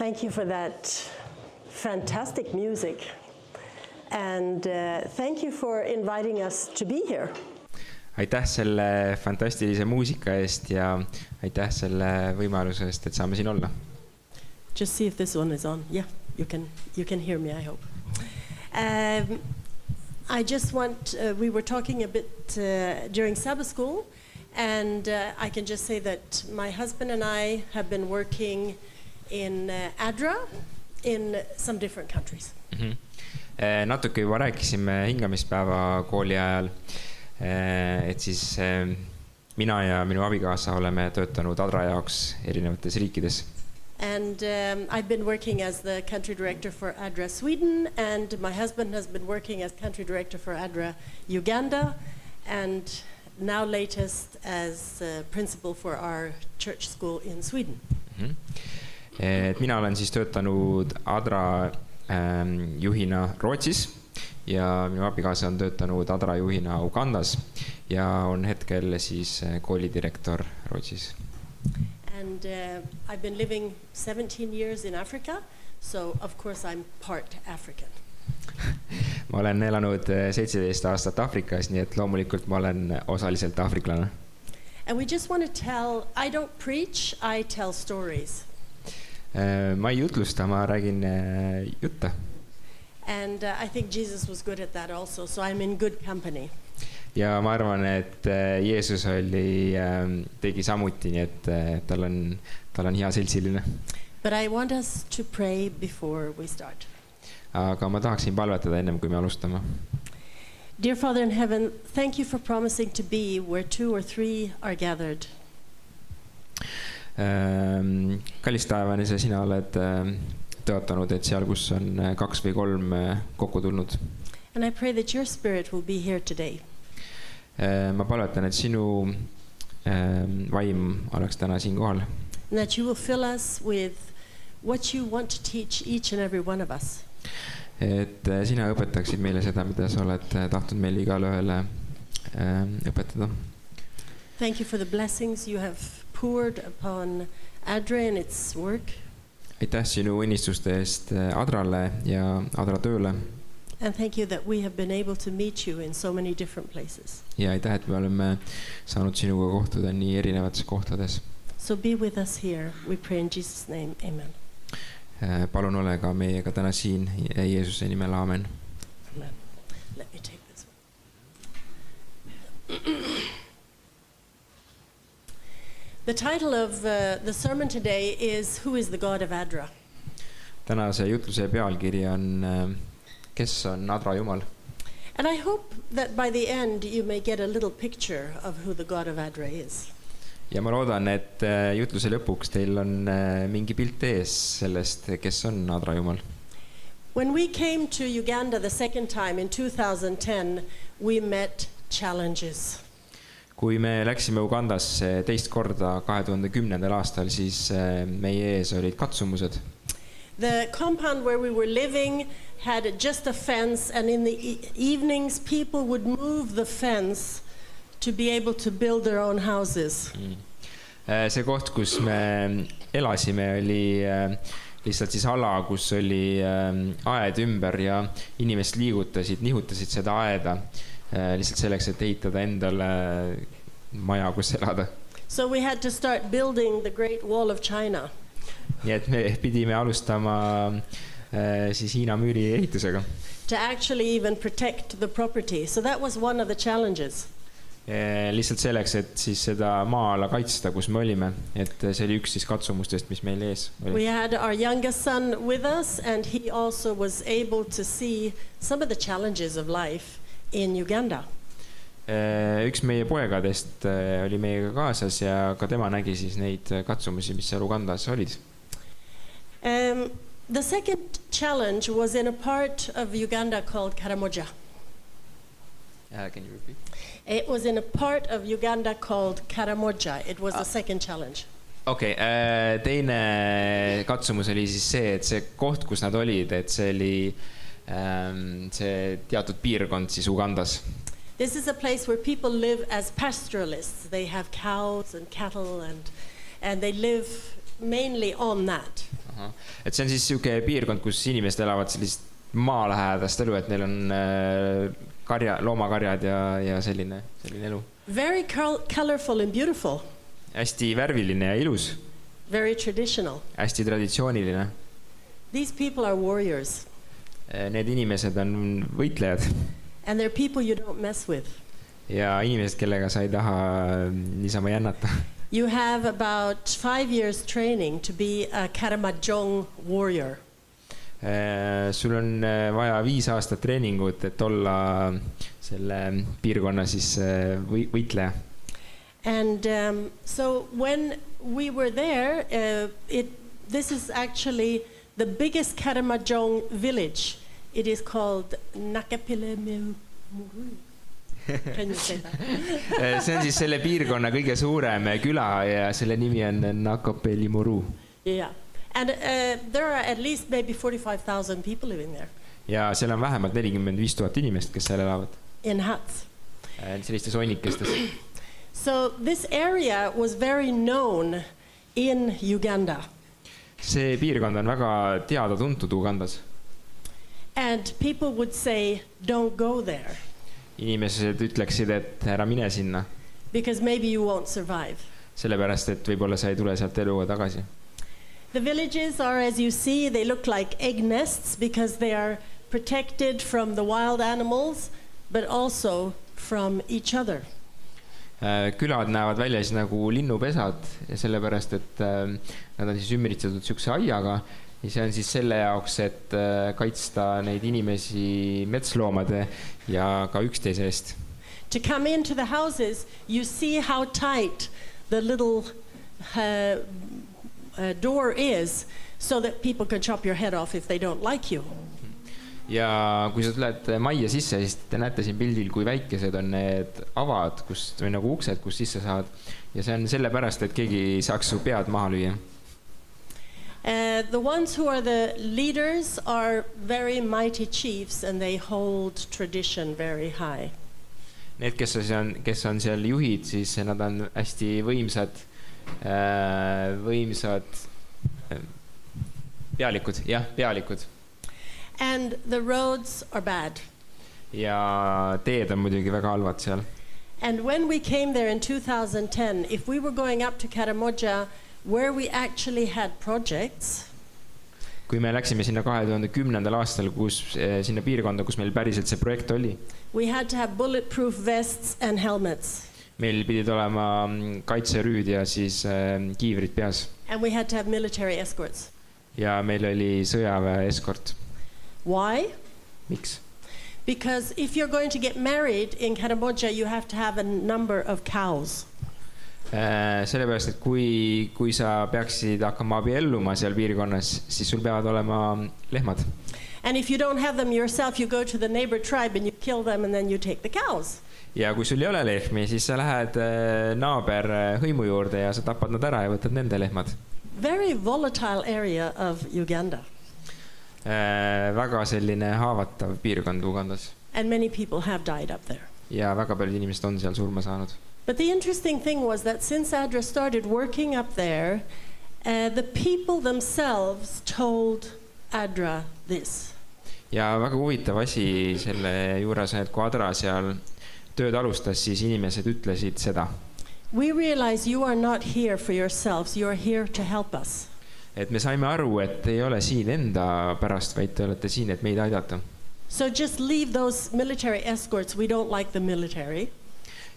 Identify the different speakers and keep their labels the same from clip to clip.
Speaker 1: Thank you for that fantastic music. And thank you for inviting us to be here.
Speaker 2: Aitäh selle fantastilise muusika eest ja aitäh selle võimaluse eest, et saame siin olla.
Speaker 1: Just see if this one is on. Yeah, you can hear me, I hope. I just want, we were talking a bit during Sabbath school, and I can just say that my husband and I have been working in ADRA in some different countries.
Speaker 2: Natuke juba rääkisime hingamispäeva kooli ajal, et siis mina ja minu abikaasa oleme töötanud ADRA jaoks erinevates riikides.
Speaker 1: And I've been working as the country director for ADRA Sweden, and my husband has been working as country director for ADRA Uganda, and now latest as principal for our church school in Sweden.
Speaker 2: Et mina olen siis töötanud ADRA juhina Rootsis ja minu abikaasa on töötanud ADRA juhina Ugandas ja on hetkel siis koolidirektor Rootsis.
Speaker 1: And I've been living 17 years in Africa, so of course I'm part African.
Speaker 2: Ma olen elanud 17 aastat Afrikas, nii et loomulikult ma olen osaliselt aafriklane.
Speaker 1: And we just want to tell, I don't preach, I tell stories.
Speaker 2: Ma ei jutlusta, ma räägin jutte.
Speaker 1: And I think Jesus was good at that also, so I'm in good company.
Speaker 2: Ja ma arvan, et Jeesus tegi samuti, nii et tal on hea seltsiline.
Speaker 1: But I want us to pray before we start.
Speaker 2: Aga ma tahaksin palvetada ennem, kui me alustame.
Speaker 1: Dear Father in heaven, thank you for promising to be where 2 or 3 are gathered.
Speaker 2: Kallis taevane, sina oled tõotanud, et seal, kus on 2 või 3 kokku tulnud.
Speaker 1: And I pray that your spirit will be here today.
Speaker 2: Ma palvetan, et sinu vaim oleks täna siin kohal.
Speaker 1: And that you will fill us with what you want to teach each and every one of us.
Speaker 2: Et sina õpetaksid meile seda, mida sa oled tahtnud meile igale ühele õpetada.
Speaker 1: Thank you for the blessings you have poured upon ADRA and its work.
Speaker 2: Aitäh sinu õnnistuste eest ADRAle ja ADRA tööle.
Speaker 1: And thank you that we have been able to meet you in so many different places.
Speaker 2: Ja aitäh, et me oleme saanud sinuga kohtuda nii erinevates kohtades.
Speaker 1: So be with us here. We pray in Jesus' name. Amen.
Speaker 2: Palun ole ka meiega täna siin Jeesuse nimel. Aamen.
Speaker 1: Amen. Let me take this one. The title of the sermon today is Who is the God of ADRA?
Speaker 2: Tänase jutluse pealkiri on Kes on ADRA Jumal?
Speaker 1: And I hope that by the end you may get a little picture of who the God of ADRA is.
Speaker 2: Ja ma loodan, et jutluse lõpuks teil on mingi pilt ees sellest, kes on ADRA Jumal.
Speaker 1: When we came to Uganda the second time in 2010, we met challenges.
Speaker 2: Kui me läksime Ugandasse teist korda 2010. aastal, siis meie ees olid katsumused.
Speaker 1: The compound where we were living had just a fence, and in the evenings people would move the fence to be able to build their own houses.
Speaker 2: See koht, kus me elasime, oli lihtsalt siis ala, kus oli aed ümber ja inimesed nihutasid seda aeda lihtsalt selleks, et ehitada endale maja, kus elada.
Speaker 1: So we had to start building the Great Wall of China.
Speaker 2: Nii et me pidime alustama siis Hiina müüri ehitusega.
Speaker 1: To actually even protect the property. So that was one of the challenges.
Speaker 2: Lihtsalt selleks, et siis seda maa-ala kaitsta, kus me olime, et see oli üks siis katsumustest, mis meil ees oli.
Speaker 1: We had our youngest son with us, and he also was able to see some of the challenges of life in Uganda.
Speaker 2: Üks meie poegadest oli meiega kaasas ja ka tema nägi siis neid katsumusi, mis seal Ugandas olid.
Speaker 1: The second challenge was in a part of Uganda called Karamoja.
Speaker 2: Can you repeat?
Speaker 1: It was in a part of Uganda called Karamoja. It was the second challenge.
Speaker 2: Okay, teine katsumus oli siis see, et see koht, kus nad olid, et see oli see teatud piirkond siis Ugandas.
Speaker 1: This is a place where people live as pastoralists. They have cows and cattle and they live mainly on that.
Speaker 2: Et see on siis siuke piirkond, kus inimesed elavad sellist maalähedast elu, et neil on loomakarjad ja selline elu.
Speaker 1: Very colorful and beautiful.
Speaker 2: Hästi värviline ja ilus.
Speaker 1: Very traditional.
Speaker 2: Hästi traditsiooniline.
Speaker 1: These people are warriors.
Speaker 2: Need inimesed on võitlejad.
Speaker 1: And they're people you don't mess with.
Speaker 2: Ja inimesed, kellega sa ei taha niisama jännata.
Speaker 1: You have about 5 years training to be a Karamojong warrior.
Speaker 2: Sul on vaja 5 aastat treeningut, et olla selle piirkonna siis võitleja.
Speaker 1: And so when we were there, this is actually the biggest Karamojong village. It is called Nakapilemuru. Can you say that?
Speaker 2: See on siis selle piirkonna kõige suurem küla ja selle nimi on Nakapilemuru.
Speaker 1: Yeah. And there are at least maybe 45,000 people living there.
Speaker 2: Ja seal on vähemalt 45,000 inimest, kes seal elavad.
Speaker 1: In huts.
Speaker 2: Sellistes onnikestes.
Speaker 1: So this area was very known in Uganda.
Speaker 2: See piirkond on väga teada tuntud Ugandas.
Speaker 1: And people would say, don't go there.
Speaker 2: Inimesed ütleksid, et ära mine sinna.
Speaker 1: Because maybe you won't survive.
Speaker 2: Sellepärast, et võib-olla sa ei tule sealt eluga tagasi.
Speaker 1: The villages are, as you see, they look like egg nests because they are protected from the wild animals, but also from each other.
Speaker 2: Külad näevad välja siis nagu linnupesad ja sellepärast, et nad on siis ümbritsetud siukse aiaga ja see on siis selle jaoks, et kaitsta neid inimesi metsloomade ja ka üksteise eest.
Speaker 1: To come into the houses, you see how tight the little door is so that people can chop your head off if they don't like you.
Speaker 2: Ja kui sa tuled majja sisse, siis te näete siin pildil, kui väikesed on need avad, või nagu uksed, kus sisse saad. Ja see on sellepärast, et keegi saaks su pead maha lüüa.
Speaker 1: The ones who are the leaders are very mighty chiefs and they hold tradition very high.
Speaker 2: Need, kes on seal juhid, siis nad on hästi võimsad pealikud.
Speaker 1: And the roads are bad.
Speaker 2: Ja teed on muidugi väga halvad seal.
Speaker 1: And when we came there in 2010, if we were going up to Karamoja, where we actually had projects.
Speaker 2: Kui me läksime sinna 2010. aastal, sinna piirkonda, kus meil päriselt see projekt oli.
Speaker 1: We had to have bulletproof vests and helmets.
Speaker 2: Meil pidid olema kaitserüüd ja siis kiivrid peas.
Speaker 1: And we had to have military escorts.
Speaker 2: Ja meil oli sõjaväe eskort.
Speaker 1: Why?
Speaker 2: Miks?
Speaker 1: Because if you're going to get married in Karamoja, you have to have a number of cows.
Speaker 2: Sellepärast, et kui sa peaksid hakkama abielluma seal piirkonnas, siis sul peavad olema lehmad.
Speaker 1: And if you don't have them yourself, you go to the neighbor tribe and you kill them and then you take the cows.
Speaker 2: Ja kui sul ei ole lehmi, siis sa lähed naaber hõimu juurde ja sa tapad nad ära ja võtad nende lehmad.
Speaker 1: Very volatile area of Uganda.
Speaker 2: Väga selline haavatav piirkond Ugandas.
Speaker 1: And many people have died up there.
Speaker 2: Ja väga paljud inimesed on seal surma saanud.
Speaker 1: But the interesting thing was that since ADRA started working up there, the people themselves told ADRA this.
Speaker 2: Ja väga huvitav asi selle juures, et kui ADRA seal tööd alustas, siis inimesed ütlesid seda.
Speaker 1: We realize you are not here for yourselves, you are here to help us.
Speaker 2: Et me saime aru, et ei ole siin enda pärast, vaid te olete siin, et meid aidata.
Speaker 1: So just leave those military escorts, we don't like the military.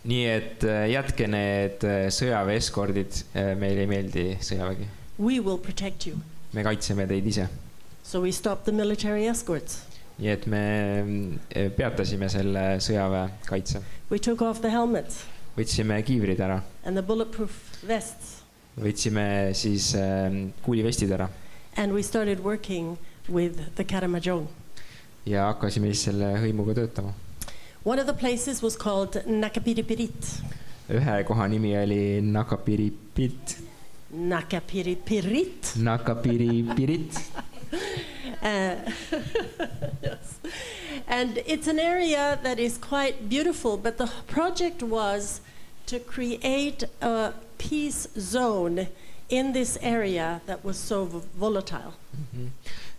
Speaker 2: Nii et jätke need sõjaväe eskordid, meil ei meeldi sõjavägi.
Speaker 1: We will protect you.
Speaker 2: Me kaitseme teid ise.
Speaker 1: So we stopped the military escorts.
Speaker 2: Nii et me peatasime selle sõjaväe kaitse.
Speaker 1: We took off the helmets.
Speaker 2: Võtsime kiivrid ära.
Speaker 1: And the bulletproof vests.
Speaker 2: Võtsime siis kuulivestid ära.
Speaker 1: And we started working with the Karamojong.
Speaker 2: Ja hakkasime siis selle hõimuga töötama.
Speaker 1: One of the places was called Nakapiripirit.
Speaker 2: Ühe koha nimi oli Nakapiripirit.
Speaker 1: Nakapiripirit.
Speaker 2: Nakapiripirit.
Speaker 1: Yes. And it's an area that is quite beautiful, but the project was to create a peace zone in this area that was so volatile.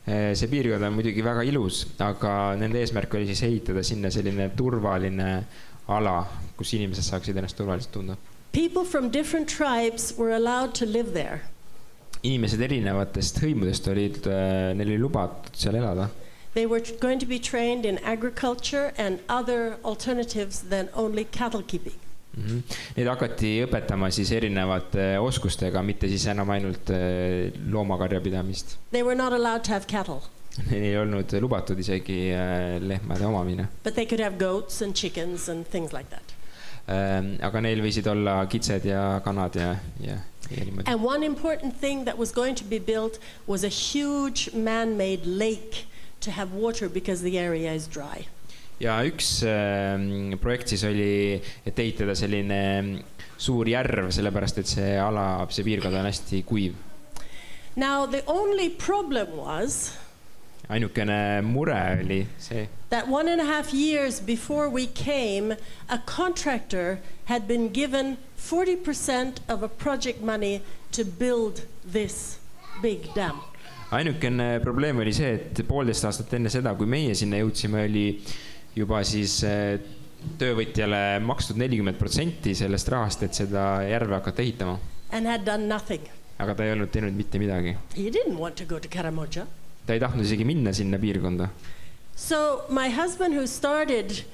Speaker 2: See piirkond on muidugi väga ilus, aga nende eesmärk oli siis ehitada sinna selline turvaline ala, kus inimesed saaksid ennast turvaliselt tunda.
Speaker 1: People from different tribes were allowed to live there.
Speaker 2: Inimesed erinevatest hõimudest olid, neil oli lubatud seal elada.
Speaker 1: They were going to be trained in agriculture and other alternatives than only cattle keeping.
Speaker 2: Neid hakati õpetama siis erinevate oskustega, mitte siis enam ainult loomakarjapidamist.
Speaker 1: They were not allowed to have cattle.
Speaker 2: Neil ei olnud lubatud isegi lehmade omamine.
Speaker 1: But they could have goats and chickens and things like that.
Speaker 2: Aga neil võisid olla kitsed ja kanad ja niimoodi.
Speaker 1: And one important thing that was going to be built was a huge man-made lake to have water because the area is dry.
Speaker 2: Ja üks projekt siis oli, et ehitada selline suur järv, sellepärast et see ala, see piirkond on hästi kuiv.
Speaker 1: Now the only problem was
Speaker 2: ainukene mure oli see,
Speaker 1: that 1.5 years before we came, a contractor had been given 40% of a project money to build this big dam.
Speaker 2: Ainukene probleem oli see, et 1,5 aastat enne seda, kui meie sinna jõudsime, oli juba siis töövõtjale makstud 40% sellest rahast, et seda järve hakata ehitama.
Speaker 1: And had done nothing.
Speaker 2: Aga ta ei olnud teinud mitte midagi.
Speaker 1: He didn't want to go to Karamoja.
Speaker 2: Ta ei tahtnud isegi minna sinna piirkonda.
Speaker 1: So my husband who started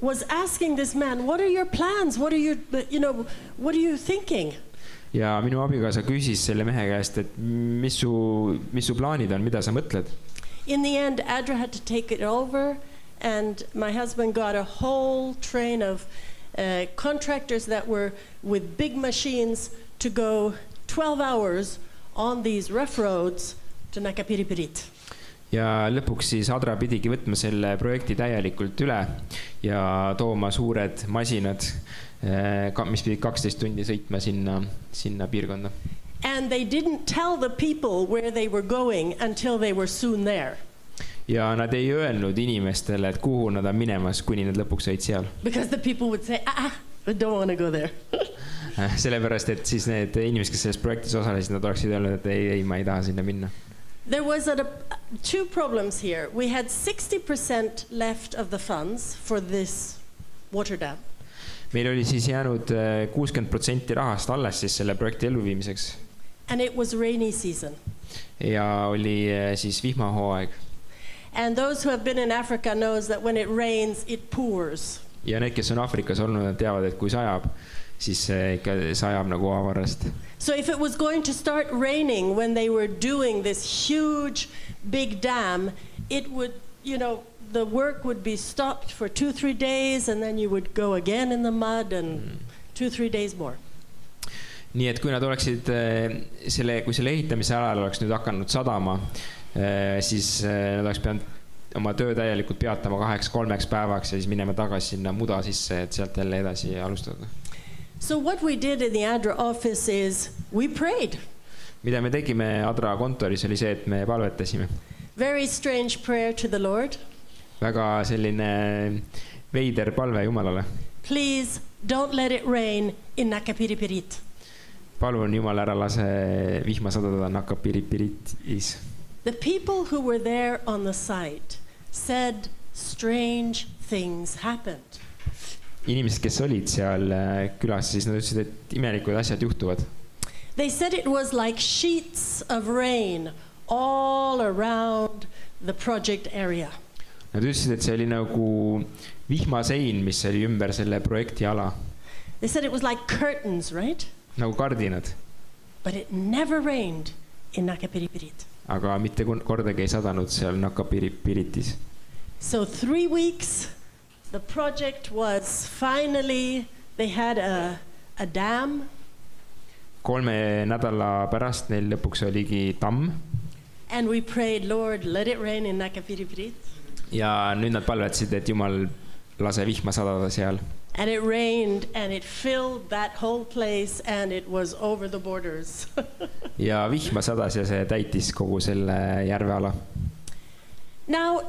Speaker 1: was asking this man, what are your plans? What are you thinking?
Speaker 2: Ja minu abikaasa küsis selle mehe käest, et mis su plaanid on, mida sa mõtled?
Speaker 1: In the end, Adra had to take it over, and my husband got a whole train of contractors that were with big machines to go 12 hours on these rough roads to Nakapiripirit.
Speaker 2: Ja lõpuks siis Adra pidigi võtma selle projekti täielikult üle ja tooma suured masinad, mis pidid 12 tundi sõitma sinna piirkonda.
Speaker 1: And they didn't tell the people where they were going until they were soon there.
Speaker 2: Ja nad ei öelnud inimestele, et kuhu nad on minemas, kuni nad lõpuks olid seal.
Speaker 1: Because the people would say, I don't want to go there.
Speaker 2: Sellepärast, et siis need inimesed, kes selles projektis osalesid, nad oleksid öelnud, et ei, ma ei taha sinna minna.
Speaker 1: There was two problems here. We had 60% left of the funds for this water dam.
Speaker 2: Meil oli siis jäänud 60% rahast alles siis selle projekti elluviimiseks.
Speaker 1: And it was rainy season.
Speaker 2: Ja oli siis vihmahooaeg.
Speaker 1: And those who have been in Africa knows that when it rains, it pours.
Speaker 2: Ja need, kes on Afrikas olnud, nad teavad, et kui sajab, siis ikka sajab nagu aavarast.
Speaker 1: So if it was going to start raining when they were doing this huge big dam, it would, the work would be stopped for 2-3 days, and then you would go again in the mud and 2-3 days more.
Speaker 2: Nii et kui nad oleksid kui selle ehitamise alal oleks nüüd hakanud sadama, siis nad oleks pidanud oma töö täielikult peatama 3 päevaks ja siis minema tagasi sinna muda sisse, et sealt jälle edasi alustada.
Speaker 1: So what we did in the Adra office is we prayed.
Speaker 2: Mida me tegime Adra kontoris oli see, et me palvetasime.
Speaker 1: Very strange prayer to the Lord.
Speaker 2: Väga selline veider palve Jumalale.
Speaker 1: Please don't let it rain in Nakapiripirit.
Speaker 2: Palun Jumal ära lase vihma sadada Nakapiripiritis.
Speaker 1: The people who were there on the site said strange things happened.
Speaker 2: Inimesed, kes olid seal külas, siis nad ütlesid, et imelikud asjad juhtuvad.
Speaker 1: They said it was like sheets of rain all around the project area.
Speaker 2: Nad ütlesid, et see oli nagu vihmasein, mis oli ümber selle projekti ala.
Speaker 1: They said it was like curtains, right?
Speaker 2: Nagu kardinad.
Speaker 1: But it never rained in Nakapiripirit.
Speaker 2: Aga mitte kordagi ei sadanud seal Nakapiripiritis.
Speaker 1: So 3 weeks, the project was finally, they had a dam.
Speaker 2: 3 nädala pärast neil lõpuks oligi tamm.
Speaker 1: And we prayed, Lord, let it rain in Nakapiripirit.
Speaker 2: Ja nüüd nad palvetasid, et Jumal lase vihma sadada seal.
Speaker 1: And it rained and it filled that whole place and it was over the borders.
Speaker 2: Ja vihma sadas ja see täitis kogu selle järve ala.
Speaker 1: Now,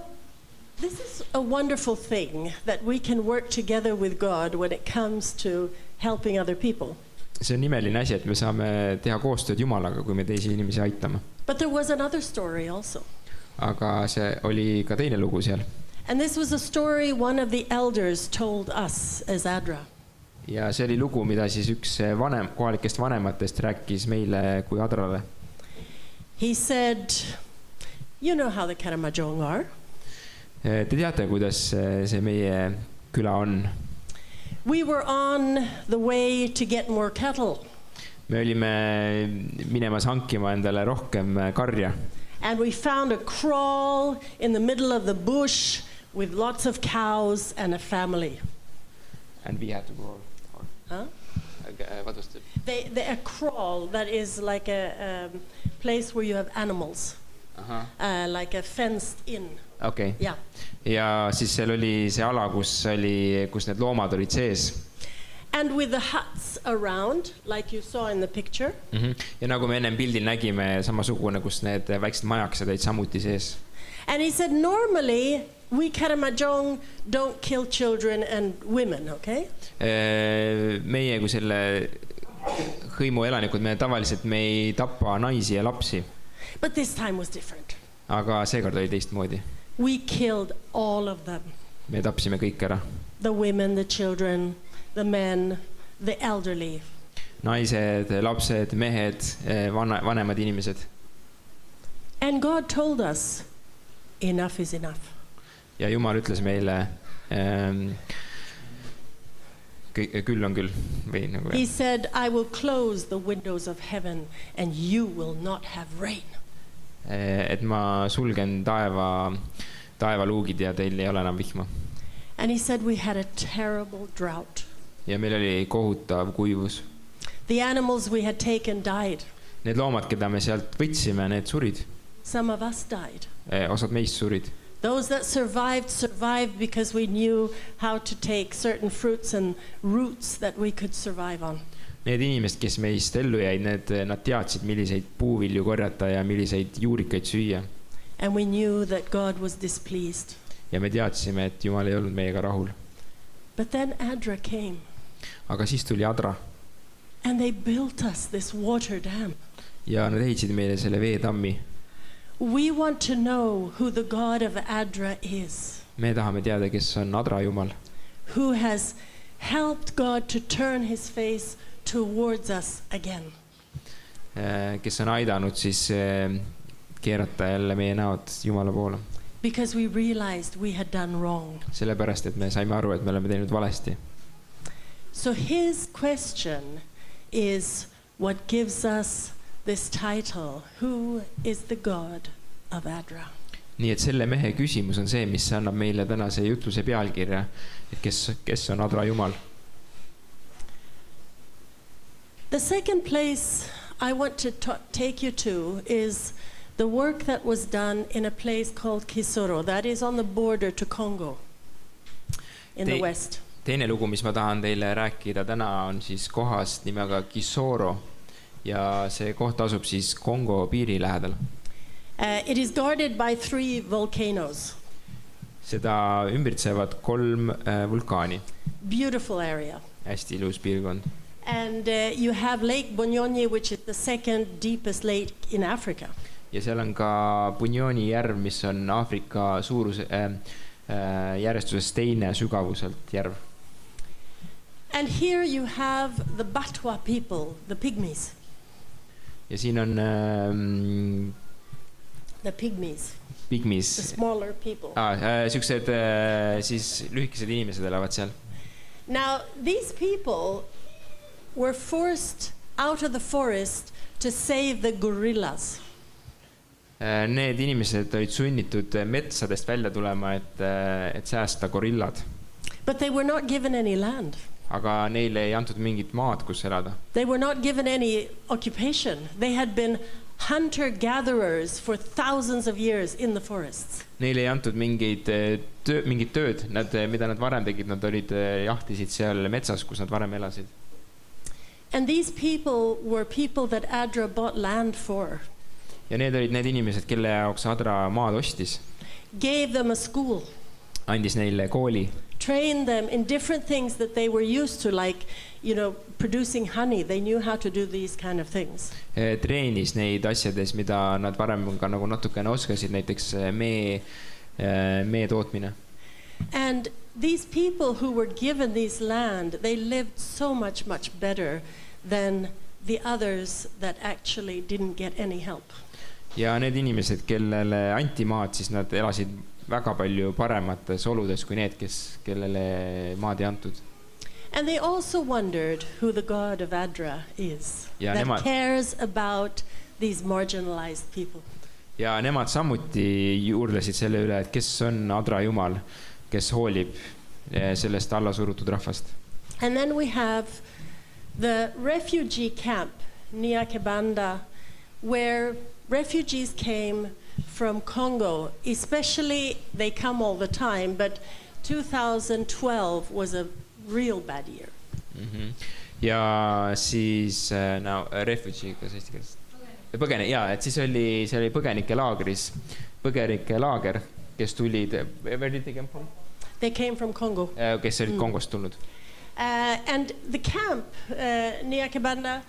Speaker 1: this is a wonderful thing that we can work together with God when it comes to helping other people.
Speaker 2: see on imeline asi, et me saame teha koostööd Jumalaga, kui me teisi inimesi aitame.
Speaker 1: But there was another story also.
Speaker 2: Aga see oli ka teine lugu seal.
Speaker 1: And this was a story one of the elders told us as ADRA.
Speaker 2: Ja see oli lugu, mida siis üks kohalikest vanematest rääkis meile kui Adrale.
Speaker 1: He said, you know how the Karamajong are.
Speaker 2: Te teate, kuidas see meie küla on.
Speaker 1: We were on the way to get more cattle.
Speaker 2: Me olime minemas hankima endale rohkem karja.
Speaker 1: And we found a kraal in the middle of the bush with lots of cows and a family.
Speaker 2: And we had to go.
Speaker 1: Huh?
Speaker 2: What was
Speaker 1: A kraal that is like a place where you have animals. Like a fenced in.
Speaker 2: Okay.
Speaker 1: Yeah.
Speaker 2: Ja siis seal oli see ala, kus need loomad olid sees.
Speaker 1: And with the huts around, like you saw in the picture.
Speaker 2: Ja nagu me ennem pildil nägime, samasugune, kus need väiksed majaksed olid samuti sees.
Speaker 1: And he said, normally we Karamajong don't kill children and women, okay?
Speaker 2: Meie kui selle hõimu elanikud, me tavaliselt me ei tapa naisi ja lapsi.
Speaker 1: But this time was different.
Speaker 2: Aga seekord oli teistmoodi.
Speaker 1: We killed all of them.
Speaker 2: Me tapsime kõik ära.
Speaker 1: The women, the children, the men, the elderly.
Speaker 2: Naised, lapsed, mehed, vanemad inimesed.
Speaker 1: And God told us, enough is enough.
Speaker 2: Ja Jumal ütles meile, küll on küll. Või nagu.
Speaker 1: He said, I will close the windows of heaven and you will not have rain.
Speaker 2: Et ma sulgen taevaluugid ja teil ei ole enam vihma.
Speaker 1: And he said we had a terrible drought.
Speaker 2: Ja meil oli kohutav kuivus.
Speaker 1: The animals we had taken died.
Speaker 2: Need loomad, keda me sealt võtsime, need surid.
Speaker 1: Some of us died.
Speaker 2: Osad meist surid.
Speaker 1: Those that survived because we knew how to take certain fruits and roots that we could survive on.
Speaker 2: Need inimesed, kes meist ellu jäid, nad teadsid, milliseid puuvilju korjata ja milliseid juurikaid süüa.
Speaker 1: And we knew that God was displeased.
Speaker 2: Ja me teadsime, et Jumal ei olnud meiega rahul.
Speaker 1: But then Adra came.
Speaker 2: Aga siis tuli Adra.
Speaker 1: And they built us this water dam.
Speaker 2: Ja nad ehitasid meile selle veetammi.
Speaker 1: We want to know who the God of Adra is.
Speaker 2: Me tahame teada, kes on Adra Jumal.
Speaker 1: Who has helped God to turn his face towards us again.
Speaker 2: Kes on aidanud siis keerata jälle meie näod Jumala poole.
Speaker 1: Because we realized we had done wrong.
Speaker 2: Sellepärast, et me saime aru, et me oleme teinud valesti.
Speaker 1: So his question is what gives us this title, who is the God of Adra?
Speaker 2: Nii et selle mehe küsimus on see, mis annab meile tänase jutluse pealkirja, et kes on Adra Jumal.
Speaker 1: The second place I want to take you to is the work that was done in a place called Kisoro. That is on the border to Congo in the west.
Speaker 2: Teine lugu, mis ma tahan teile rääkida täna, on siis kohast nimega Kisoro. Ja see koht asub siis Kongo piiri lähedal.
Speaker 1: It is guarded by 3 volcanoes.
Speaker 2: Seda ümbritsevad 3 vulkaani.
Speaker 1: Beautiful area.
Speaker 2: Hästi ilus piirkond.
Speaker 1: And you have Lake Bunyonyi, which is the second deepest lake in Africa.
Speaker 2: Ja seal on ka Bunyoni järv, mis on Aafrika järjestuses teine sügavuselt järv.
Speaker 1: And here you have the Batwa people, the pygmies.
Speaker 2: Ja siin on
Speaker 1: the pygmies.
Speaker 2: Pygmies.
Speaker 1: The smaller people.
Speaker 2: Siuksed siis lühikesed inimesed elavad seal.
Speaker 1: Now these people were forced out of the forest to save the gorillas.
Speaker 2: Need inimesed olid sunnitud metsadest välja tulema, et säästa gorillad.
Speaker 1: But they were not given any land.
Speaker 2: Aga neile ei antud mingit maad, kus elada.
Speaker 1: They were not given any occupation. They had been hunter-gatherers for thousands of years in the forests.
Speaker 2: Neile ei antud mingit tööd, mida nad varem tegid, nad olid jahtisid seal metsas, kus nad varem elasid.
Speaker 1: And these people were people that Adra bought land for.
Speaker 2: Ja need olid need inimesed, kelle jaoks Adra maad ostis.
Speaker 1: Gave them a school.
Speaker 2: andis neile kooli.
Speaker 1: Trained them in different things that they were used to, like, producing honey. They knew how to do these kind of things.
Speaker 2: Treenis neid asjades, mida nad varem ka nagu natukene oskasid, näiteks mee tootmine.
Speaker 1: And these people who were given this land, they lived so much better than the others that actually didn't get any help.
Speaker 2: Ja need inimesed, kellele anti maad, siis nad elasid väga palju paremates oludes kui need, kellele maad ei antud.
Speaker 1: And they also wondered who the God of Adra is,
Speaker 2: Ja
Speaker 1: that cares about these marginalized people.
Speaker 2: Ja nemad samuti juurdlesid selle üle, et kes on Adra Jumal, kes hoolib sellest allasurutud rahvast.
Speaker 1: And then we have the refugee camp, Nyakabanda, where refugees came from Congo. Especially, they come all the time, but 2012 was a real bad year.
Speaker 2: Ja siis refugee, kas eesti keeles? Et siis see oli põgenikelaagris, põgenikelaager, kes tulid, where did they come from?
Speaker 1: They came from Congo.
Speaker 2: Kes olid Kongost tulnud.
Speaker 1: And the camp, Nyakabanda,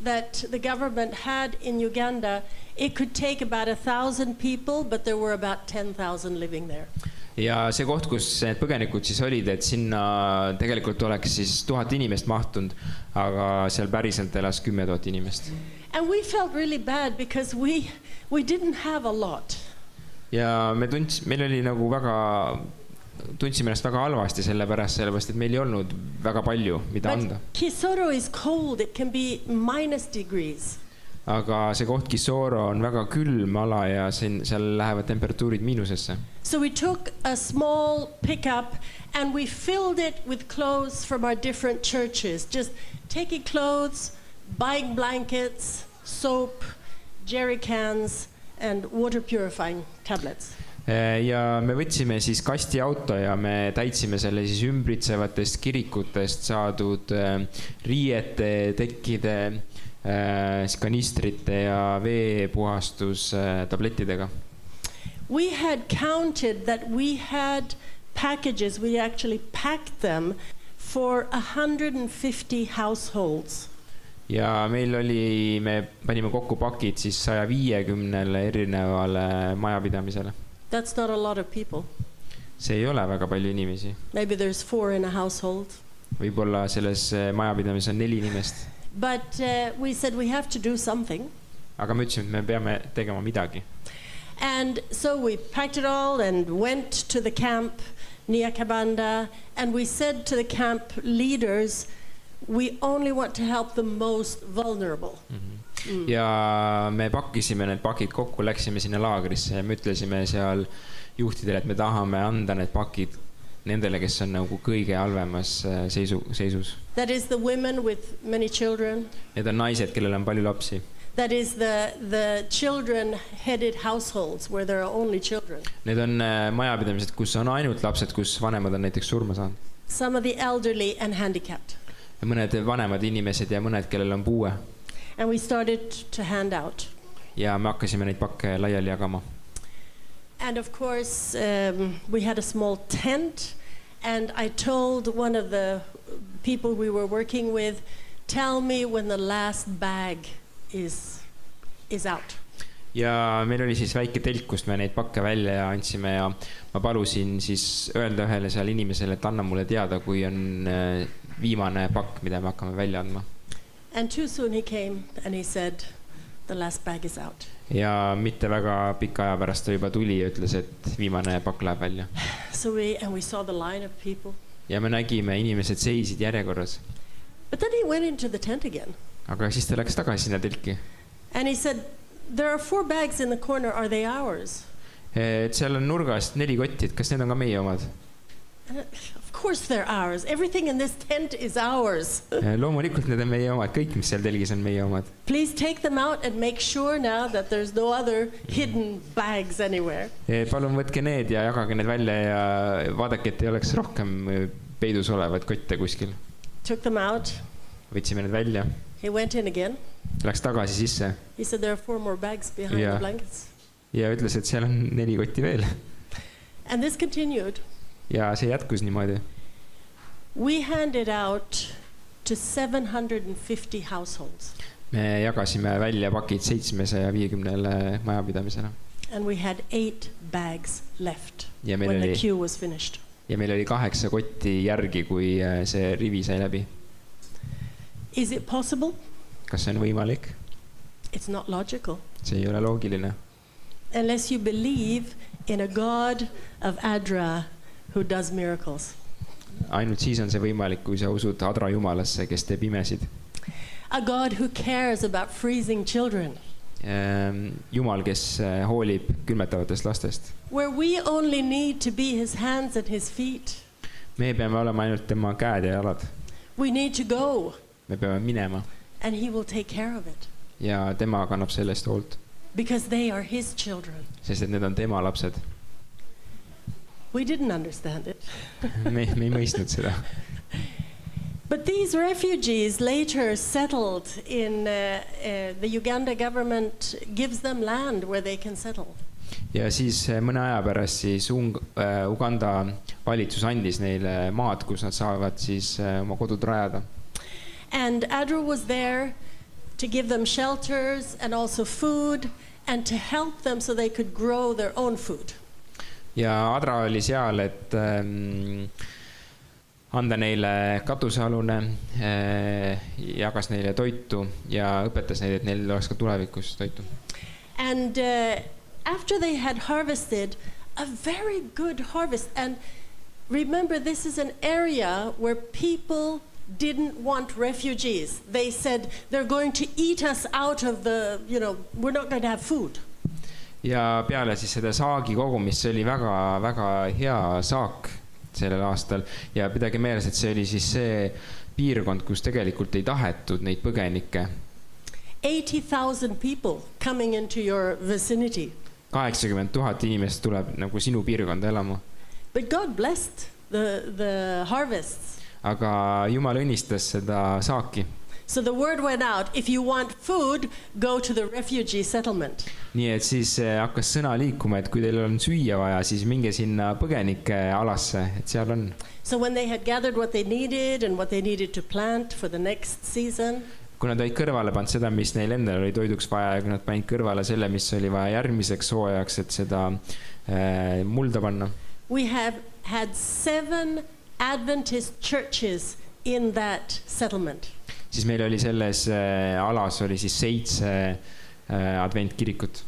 Speaker 1: that the government had in Uganda, it could take about 1,000 people, but there were about 10,000 living there.
Speaker 2: Ja see koht, kus need põgenikud siis olid, et sinna tegelikult oleks siis 1000 inimest mahtunud, aga seal päriselt elas 10 000 inimest.
Speaker 1: And we felt really bad because we didn't have a lot.
Speaker 2: Ja meil oli nagu tundsime ennast väga halvasti sellepärast, et meil ei olnud väga palju, mida anda.
Speaker 1: But Kisoro is cold, it can be -degrees.
Speaker 2: Aga see koht Kisoro on väga külm ala ja seal lähevad temperatuurid miinusesse.
Speaker 1: So we took a small pickup and we filled it with clothes from our different churches. Just taking clothes, buying blankets, soap, jerry cans and water purifying tablets.
Speaker 2: Ja me võtsime siis kastiauto ja me täitsime selle siis ümbritsevatest kirikutest saadud riiete, tekkide, kanistrite ja veepuhastus tablettidega.
Speaker 1: We had counted that we had packages, we actually packed them for 150 households. Ja me panime kokku pakid siis 150 erinevale majapidamisele. That's not a lot of people.
Speaker 2: See ei ole väga palju inimesi.
Speaker 1: Maybe there's 4 in a household.
Speaker 2: Võib-olla selles majapidamises on 4 inimest.
Speaker 1: But we said we have to do something.
Speaker 2: Aga me ütlesime, et me peame tegema midagi.
Speaker 1: And so we packed it all and went to the camp, Nyakabanda, and we said to the camp leaders, we only want to help the most vulnerable.
Speaker 2: Ja me pakkisime need pakid kokku, läksime sinna laagrisse ja me ütlesime seal juhtidele, et me tahame anda need pakid nendele, kes on nagu kõige halvemas seisus.
Speaker 1: That is the women with many children.
Speaker 2: Need on naised, kellel on palju lapsi.
Speaker 1: That is the children-headed households where there are only children.
Speaker 2: Need on majapidamised, kus on ainult lapsed, kus vanemad on näiteks surma saanud.
Speaker 1: Some of the elderly and handicapped.
Speaker 2: Ja mõned vanemad inimesed ja mõned, kellel on puue.
Speaker 1: And we started to hand out.
Speaker 2: Ja me hakkasime neid pakke laiali jagama.
Speaker 1: And of course, we had a small tent, and I told one of the people we were working with, tell me when the last bag is out.
Speaker 2: Ja meil oli siis väike telk, kust me neid pakke välja andsime ja ma palusin siis öelda ühele seal inimesele, et anna mulle teada, kui on viimane pakk, mida me hakkame välja andma.
Speaker 1: And too soon he came and he said, the last bag is out.
Speaker 2: Ja mitte väga pika aja pärast ta juba tuli ja ütles, et viimane pakk läheb välja.
Speaker 1: So we saw the line of people.
Speaker 2: Ja me nägime, inimesed seisid järjekorras.
Speaker 1: But then he went into the tent again.
Speaker 2: Aga siis ta läks tagasi sinna telki.
Speaker 1: And he said, there are 4 bags in the corner, are they ours?
Speaker 2: Et seal on nurgast 4 kotti, et kas need on ka meie omad?
Speaker 1: Of course they're ours. Everything in this tent is ours.
Speaker 2: Loomulikult need on meie omad, kõik mis seal telgis on meie omad.
Speaker 1: Please take them out and make sure now that there's no other hidden bags anywhere.
Speaker 2: Palun võtke need ja jagage need välja ja vaadake, et ei oleks rohkem peidus olevad kotte kuskil.
Speaker 1: Took them out.
Speaker 2: Võtsime need välja.
Speaker 1: He went in again.
Speaker 2: Läks tagasi sisse.
Speaker 1: He said there are 4 more bags behind the blankets.
Speaker 2: Ja ütles, et seal on 4 kotti veel.
Speaker 1: And this continued.
Speaker 2: ja see jätkus niimoodi.
Speaker 1: We handed out to 750 households.
Speaker 2: Me jagasime välja pakid 750 majapidamisele.
Speaker 1: And we had 8 bags left
Speaker 2: Ja meil
Speaker 1: when the
Speaker 2: oli-
Speaker 1: queue was finished.
Speaker 2: Ja meil oli 8 kotti järgi, kui see rivi sai läbi.
Speaker 1: Is it possible?
Speaker 2: Kas see on võimalik?
Speaker 1: It's not logical.
Speaker 2: See ei ole loogiline.
Speaker 1: Unless you believe in a God of Adra who does miracles.
Speaker 2: Ainult siis on see võimalik, kui sa usud Adra jumalasse, kes teeb imesid.
Speaker 1: A God who cares about freezing children.
Speaker 2: Jumal, kes hoolib külmetavatest lastest.
Speaker 1: Where we only need to be his hands and his feet.
Speaker 2: Me peame olema ainult tema käed ja jalad.
Speaker 1: We need to go
Speaker 2: Me peame minema
Speaker 1: and he will take care of it.
Speaker 2: ja tema kannab sellest hoolt,
Speaker 1: Because they are his children.
Speaker 2: sest et need on tema lapsed.
Speaker 1: We didn't understand it.
Speaker 2: Me ei mõistnud seda.
Speaker 1: But these refugees later settled in the Uganda government gives them land where they can settle.
Speaker 2: Ja siis mõne aja pärast siis Uganda valitsus andis neile maad, kus nad saavad siis oma kodud rajada.
Speaker 1: And Adra was there to give them shelters and also food and to help them so they could grow their own food.
Speaker 2: Ja Adra oli seal, et anda neile katusealune, jagas neile toitu ja õpetas neid, et neil oleks ka tulevikus toitu.
Speaker 1: And after they had harvested a very good harvest, and remember this is an area where people didn't want refugees. They said they're going to eat us out of the, we're not going to have food.
Speaker 2: Ja peale siis seda saagi kogumist, see oli väga hea saak sellel aastal ja pidage meeles, et see oli siis see piirkond, kus tegelikult ei tahetud neid põgenikke.
Speaker 1: 80,000 people coming into your vicinity.
Speaker 2: 80,000 inimest tuleb nagu sinu piirkonda elama.
Speaker 1: But God blessed the harvests.
Speaker 2: Aga Jumal õnnistas seda saaki.
Speaker 1: So the word went out, if you want food, go to the refugee settlement.
Speaker 2: Nii et siis hakkas sõna liikuma, et kui teil on süüa vaja, siis minge sinna põgenike alasse, et seal on.
Speaker 1: So when they had gathered what they needed and what they needed to plant for the next season,
Speaker 2: kui nad olid kõrvale pannud seda, mis neil endal oli toiduks vaja ja kui nad panid kõrvale selle, mis oli vaja järgmiseks soojaks, et seda mulda panna.
Speaker 1: we have had 7 Adventist churches in that settlement.
Speaker 2: Siis meil oli selles alas oli siis 7 adventkirikut.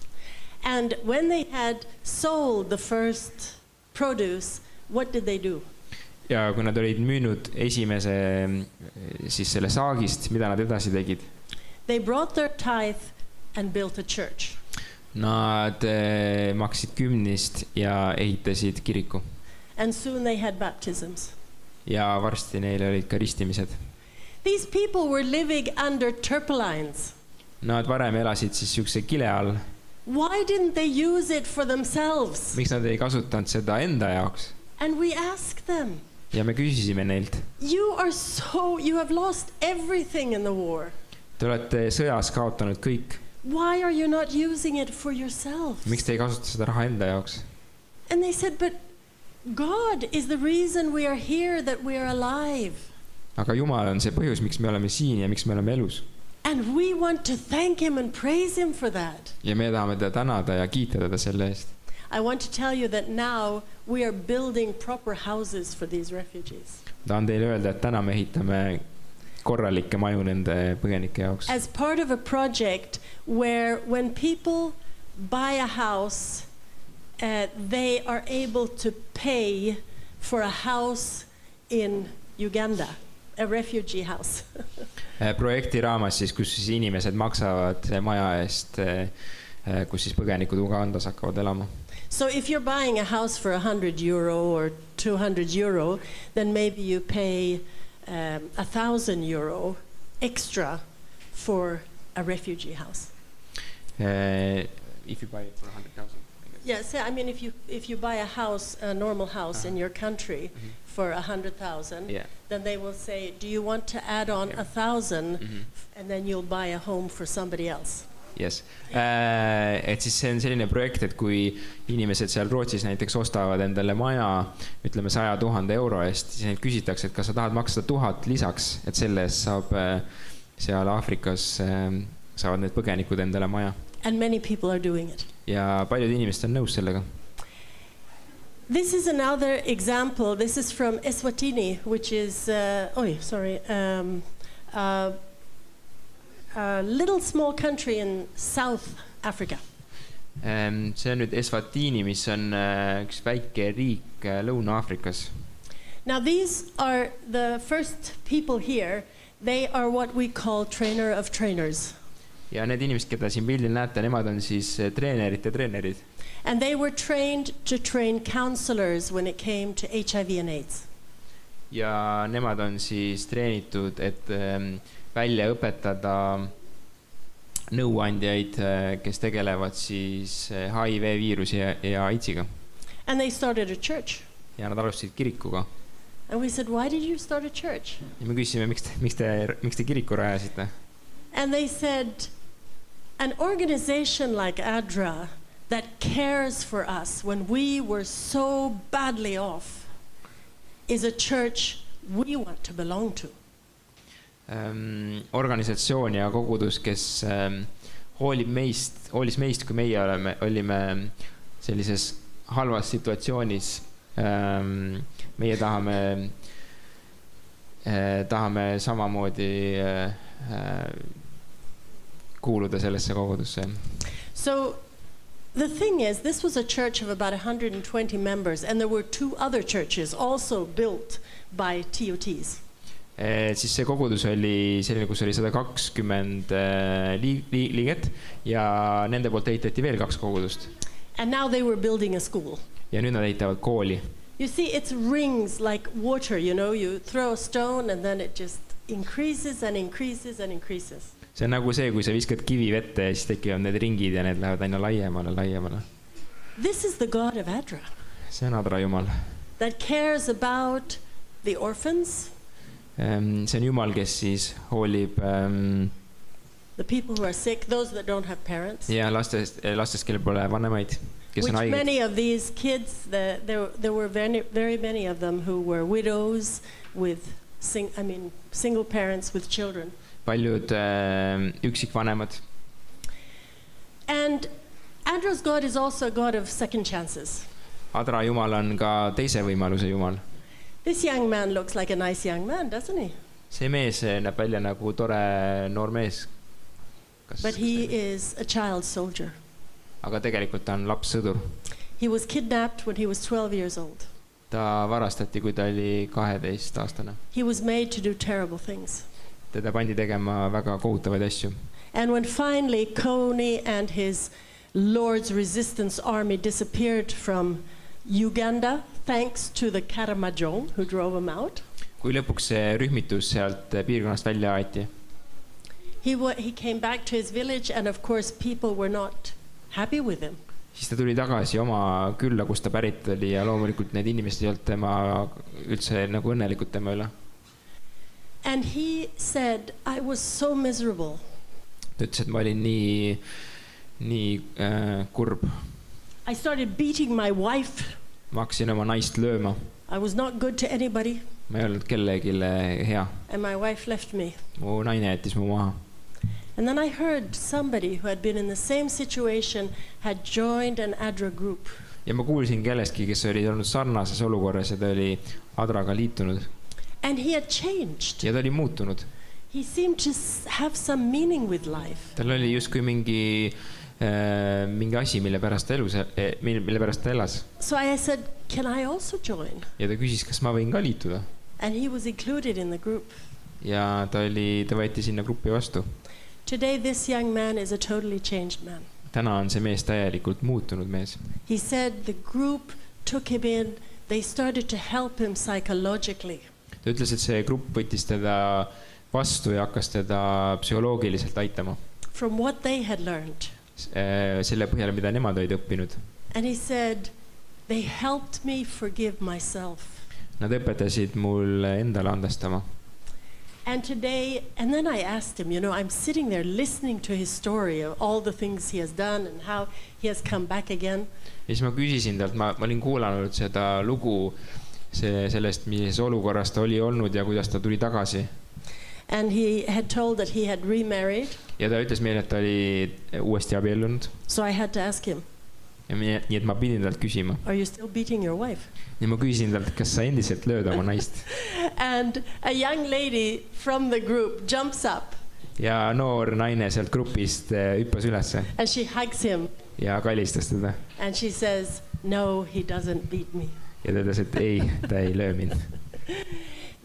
Speaker 1: And when they had sold the first produce, what did they do?
Speaker 2: Ja kui nad olid müünud esimese siis selle saagist, mida nad edasi tegid?
Speaker 1: They brought their tithe and built a church.
Speaker 2: Nad maksid 10% ja ehitasid kiriku.
Speaker 1: And soon they had baptisms.
Speaker 2: Ja varsti neil olid ka ristimised.
Speaker 1: These people were living under turpelines.
Speaker 2: Nad varem elasid siis siukse kile all.
Speaker 1: Why didn't they use it for themselves?
Speaker 2: Miks nad ei kasutanud seda enda jaoks?
Speaker 1: And we asked them.
Speaker 2: Ja me küsisime neilt.
Speaker 1: You have lost everything in the war.
Speaker 2: Te olete sõjas kaotanud kõik.
Speaker 1: Why are you not using it for yourselves?
Speaker 2: Miks te ei kasuta seda raha enda jaoks?
Speaker 1: And they said, but God is the reason we are here, that we are alive.
Speaker 2: Aga Jumal on see põhjus, miks me oleme siin ja miks me oleme elus.
Speaker 1: And we want to thank him and praise him for that.
Speaker 2: Ja me tahame teda tänada ja kiita teda selle eest.
Speaker 1: I want to tell you that now we are building proper houses for these refugees.
Speaker 2: Tahan teile öelda, et täna me ehitame korralikke maju nende põgenike jaoks.
Speaker 1: As part of a project where when people buy a house, they are able to pay for a house in Uganda, a refugee house.
Speaker 2: Projekti raamas siis, kus siis inimesed maksavad maja eest, kus siis põgenikud Ugandas hakkavad elama.
Speaker 1: So if you're buying a house for €100 or €200, then maybe you pay €1,000 extra for a refugee house.
Speaker 2: If you buy it for 100,000.
Speaker 1: Yes, I mean if you buy a house, a normal house in your country for 100,000,
Speaker 2: Yeah.
Speaker 1: then they will say, do you want to add on 1,000 and then you'll buy a home for somebody else.
Speaker 2: Yes. Et siis see on selline projekt, et kui inimesed seal Rootsis näiteks ostavad endale maja, ütleme 100 000 euro eest, siis neid küsitakse, et kas sa tahad maksta 1000 lisaks, et selle eest saab seal Aafrikas saavad need põgenikud endale maja.
Speaker 1: And many people are doing it.
Speaker 2: Ja paljud inimesed on nõus sellega.
Speaker 1: This is another example. This is from Eswatini, which is a little small country in South Africa.
Speaker 2: See on nüüd Eswatini, mis on üks väike riik Lõuna-Aafrikas.
Speaker 1: Now these are the first people here. They are what we call trainer of trainers.
Speaker 2: Ja need inimesed, keda siin pildil näete, nemad on siis treenerite treenerid.
Speaker 1: And they were trained to train counselors when it came to HIV and AIDS.
Speaker 2: Ja nemad on siis treenitud, et välja õpetada nõuandjaid, kes tegelevad siis HIV-viirusi ja AIDSiga.
Speaker 1: And they started a church.
Speaker 2: Ja nad alustasid kirikuga.
Speaker 1: And we said, why did you start a church?
Speaker 2: Ja me küsisime, miks te kiriku rajasite?
Speaker 1: And they said, an organization like ADRA that cares for us when we were so badly off is a church we want to belong to.
Speaker 2: Organisatsioon ja kogudus, kes hoolis meist, kui meie olime sellises halvas situatsioonis. Meie tahame samamoodi kuuluda sellesse kogudusse. So the thing is, this was a church of about 120 members, and there were 2 other churches also built by TOTs. Siis see kogudus oli selline, kus oli 120 liiget ja nende poolt ehitati veel 2 kogudust. And now they were building a school. Ja nüüd nad ehitavad kooli. You see, it's rings like water, you know, you throw a stone and then it just increases and increases and increases. See on nagu see, kui sa viskad kivi vette ja siis tekivad need ringid ja need lähevad aina laiemale. This is the God of ADRA. See on ADRA Jumal. That cares about the orphans. See on Jumal, kes siis hoolib the people who are sick, those that don't have parents. Ja lastest, kellel pole vanemaid, kes on haiged. Which many of these kids, there were very many of them who were widows with single parents with children. Paljud üksikvanemad. And ADRA's God is also a God of second chances. ADRA Jumal on ka teise võimaluse Jumal. This young man looks like a nice young man, doesn't he? See mees näeb välja nagu tore noor mees. But he is a child soldier. Aga tegelikult ta on lapssõdur. He was kidnapped when he was 12 years old. Ta varastati, kui ta oli 12-aastane. He was made to do terrible things. Teda pandi tegema väga kohutavaid asju. And when finally Kony and his Lord's Resistance Army disappeared from Uganda, thanks to the Karamojong who drove him out. Kui lõpuks see rühmitus sealt piirkonnast välja aeti. He came back to his village and of course people were not happy with him. Siis ta tuli tagasi oma külla, kus ta pärit oli ja loomulikult need inimesed ei olnud tema üldse nagu õnnelikud tema üle. And he said, I was so miserable. Ta ütles, et ma olin nii kurb. I started beating my wife. Ma hakkasin oma naist lööma. I was not good to anybody. Ma ei olnud kellegile hea. And my wife left me. Mu naine jättis mu maha. And then I heard somebody who had been in the same situation had joined an ADRA group. Ja ma kuulsin kellestki, kes oli olnud sarnases olukorras ja ta oli ADRAga liitunud. And he had changed. Ja ta oli muutunud. He seemed to have some meaning with life. Tal oli justkui mingi asi, mille pärast ta elas. So I said, can I also join? Ja ta küsis, kas ma võin ka liituda. And he was included in the group. Ja ta võeti sinna gruppi vastu. Today this young man is a totally changed man. Täna on see mees täielikult muutunud mees. He said the group took him in, they started to help him psychologically. Ta ütles, et see grupp võttis teda vastu ja hakkas teda psühholoogiliselt aitama. From what they had learned. Selle põhjal, mida nemad olid õppinud. And he said, they helped me forgive myself. Nad õpetasid mul endale andestama.
Speaker 1: And today, and then I asked him, I'm sitting there listening to his story of all the things he has done and how he has come back again.
Speaker 2: Ja siis ma küsisin talt, ma olin kuulanud seda lugu sellest, millises olukorras ta oli olnud ja kuidas ta tuli tagasi.
Speaker 1: And he had told that he had remarried.
Speaker 2: Ja ta ütles meile, et ta oli uuesti abiellunud.
Speaker 1: So I had to ask him.
Speaker 2: Ja nii, et ma pidin talt küsima.
Speaker 1: Are you still beating your wife?
Speaker 2: Ja ma küsisin talt, kas sa endiselt lööd oma naist.
Speaker 1: And a young lady from the group jumps up.
Speaker 2: Ja noor naine sealt grupist hüppas ülesse.
Speaker 1: And she hugs him.
Speaker 2: Ja kallistas teda.
Speaker 1: And she says, no, he doesn't beat me.
Speaker 2: Ja ta ütles, et ei, ta ei löö mind.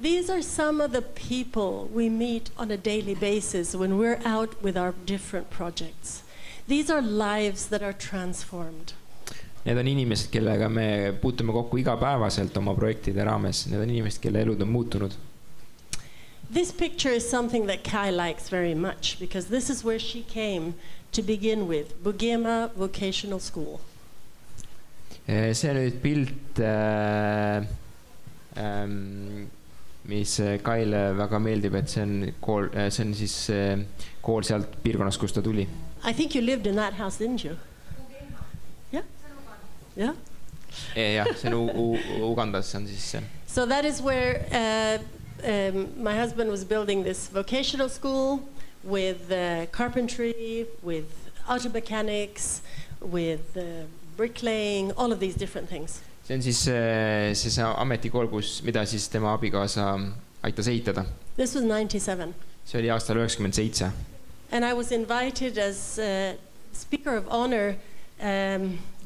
Speaker 1: These are some of the people we meet on a daily basis when we're out with our different projects. These are lives that are transformed.
Speaker 2: Need on inimesed, kellega me puutume kokku igapäevaselt oma projektide raames. Need on inimesed, kelle elud on muutunud.
Speaker 1: This picture is something that Kai likes very much because this is where she came to begin with, Bugema Vocational School.
Speaker 2: See on nüüd pilt, mis Kaile väga meeldib, et see on siis kool sealt piirkonnas, kus ta tuli.
Speaker 1: I think you lived in that house, didn't you? Yeah. Yeah.
Speaker 2: Jah, see on Ugandas on siis see.
Speaker 1: So that is where my husband was building this vocational school with carpentry, with auto mechanics, with bricklaying, all of these different things.
Speaker 2: See on siis see ametikool, mida siis tema abikaasa aitas ehitada.
Speaker 1: This was 97.
Speaker 2: See oli aastal 97.
Speaker 1: And I was invited as speaker of honor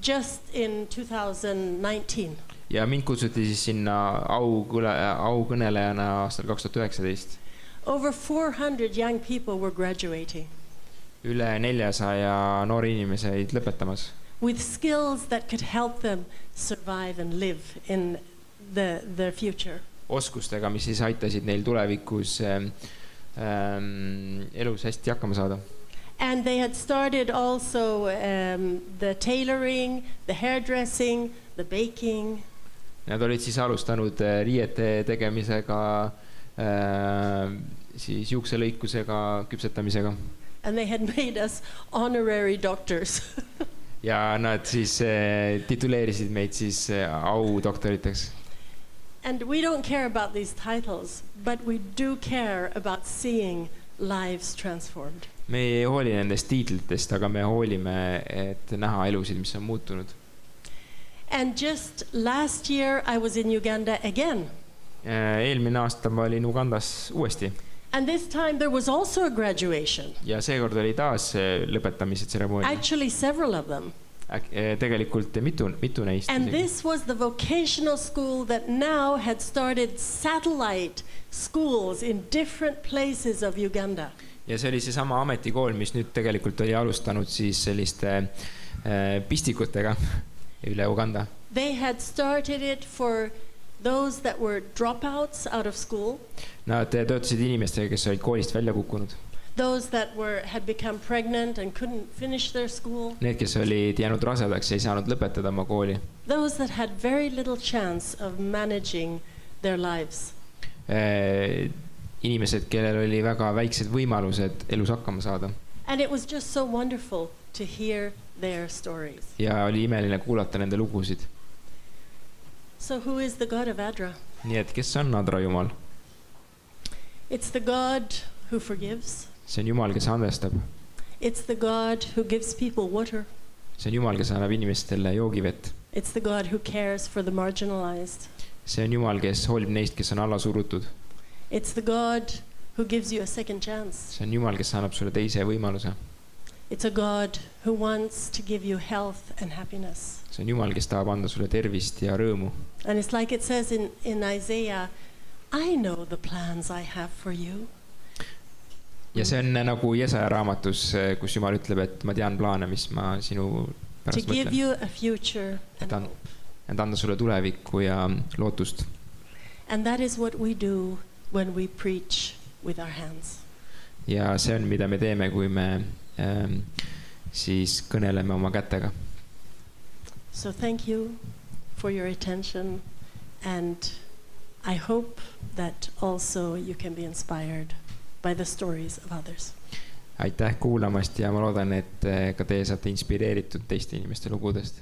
Speaker 1: just in 2019.
Speaker 2: Ja mind kutsuti siis sinna aukõnelejana aastal 2019.
Speaker 1: Over 400 young people were graduating.
Speaker 2: Üle 400 noori inimeseid lõpetamas.
Speaker 1: With skills that could help them survive and live in the future.
Speaker 2: Oskustega, mis siis aitasid neil tulevikus elus hästi hakkama saada.
Speaker 1: And they had started also the tailoring, the hairdressing, the baking.
Speaker 2: Nad olid siis alustanud riiete tegemisega, siis juukselõikusega, küpsetamisega.
Speaker 1: And they had made us honorary doctors.
Speaker 2: Ja nad siis tituleerisid meid siis audoktoriteks.
Speaker 1: And we don't care about these titles, but we do care about seeing lives transformed.
Speaker 2: Me ei hooli nendest tiitlitest, aga me hoolime, et näha elusid, mis on muutunud.
Speaker 1: And just last year I was in Uganda again.
Speaker 2: Eelmine aasta ma olin Ugandas uuesti.
Speaker 1: And this time there was also a graduation.
Speaker 2: Ja seekord oli taas lõpetamise tseremoonia.
Speaker 1: Actually several of them.
Speaker 2: Tegelikult mitu neist.
Speaker 1: And this was the vocational school that now had started satellite schools in different places of Uganda.
Speaker 2: Ja see oli see sama ametikool, mis nüüd tegelikult oli alustanud siis selliste pistikutega üle Uganda.
Speaker 1: They had started it for those that were dropouts out of school.
Speaker 2: Nad töötasid inimestega, kes olid koolist välja kukkunud.
Speaker 1: Those that had become pregnant and couldn't finish their school.
Speaker 2: Need, kes olid jäänud rasedaks ja ei saanud lõpetada oma kooli.
Speaker 1: Those that had very little chance of managing their lives.
Speaker 2: Inimesed, kellel oli väga väiksed võimalused elus hakkama saada.
Speaker 1: And it was just so wonderful to hear their stories.
Speaker 2: Ja oli imeline kuulata nende lugusid.
Speaker 1: So who is the God of Adra?
Speaker 2: Nii et kes on Adra Jumal?
Speaker 1: It's the God who forgives.
Speaker 2: See on Jumal, kes andestab.
Speaker 1: It's the God who gives people water.
Speaker 2: See on Jumal, kes annab inimestele joogivett.
Speaker 1: It's the God who cares for the marginalized.
Speaker 2: See on Jumal, kes hoolib neist, kes on alla surutud.
Speaker 1: It's the God who gives you a second chance.
Speaker 2: See on Jumal, kes annab sulle teise võimaluse.
Speaker 1: It's a God who wants to give you health and happiness.
Speaker 2: See on Jumal, kes tahab anda sulle tervist ja rõõmu.
Speaker 1: And it's like it says in Isaiah, I know the plans I have for you.
Speaker 2: Ja see on nagu Jesaja raamatus, kus Jumal ütleb, et ma tean plaane, mis ma sinu pärast
Speaker 1: to give
Speaker 2: mõtlen.
Speaker 1: you a future and hope.
Speaker 2: Et anda sulle tulevikku ja lootust.
Speaker 1: And that is what we do when we preach with our hands.
Speaker 2: Ja see on, mida me teeme, kui me siis kõneleme oma kätega.
Speaker 1: So thank you for your attention, and I hope that also you can be inspired by the stories of others.
Speaker 2: Aitäh kuulamast ja ma loodan, et ka teie saate inspireeritud teiste inimeste lugudest.